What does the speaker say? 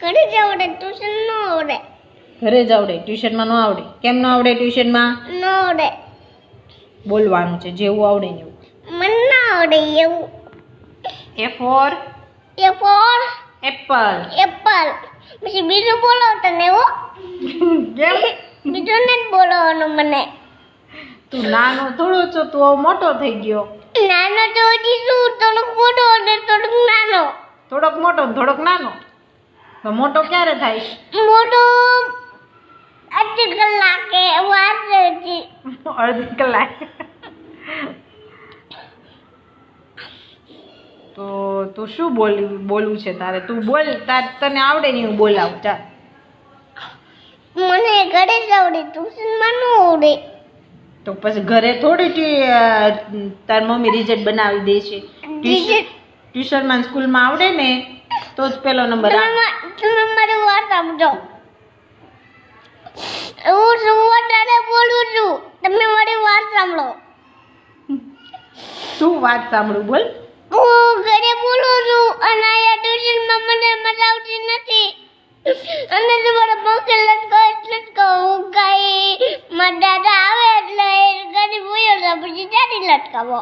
ઘરે જ આવડે, ટ્યુશન ન આવડે. ઘરે જ આવડે, ટ્યુશનમાં ન આવડે. કેમ ન આવડે ટ્યુશનમાં? ન આવડે. બોલવાનું છે જેવું આવડે ને એવું. મને ના આવડે એવું. A for A for apple. Apple. પછી બીજું બોલો તને હો. કેમ? બીજું નથી બોલવાનું મને. તું નાનો થોડો છો, તું હવે મોટો થઈ ગયો. નાનો તો હજી શું, થોડોક મોટો અને થોડોક નાનો. થોડોક મોટો ને થોડોક નાનો. તો મોટો ક્યારે થાય? મોટો અડધી કલાકે વાર છે હજી. અડધી કલાક. તો તું શું બોલવું છે તારે? તું બોલ, તને આવડે ને હું બોલાવું. ચાલ. મને ઘરે જ આવડે, ટ્યુશનમાં ન આવડે. તો પછી ઘરે થોડી તાર મમ્મી રિઝલ્ટ બનાવી દે છે. ટ્યુશનમાં સ્કૂલમાં આવડે ને તો જ પેલો નંબર આવે. તમે મારી વાત સમજો. હું વધારે બોલું છું, તમે મારી વાત સાંભળો. શું વાત સાંભળું? બોલ. હું ઘરે બોલું છું અને અહીંયા ટ્યુશનમાં મને મજા આવતી નથી. અને તમારા પંખે લટકાવ એટલે જ કહું. હું કાંઈ મારા દાદા આવે એટલે ગાડી બોલ્યો પછી દાદી લટકાવો.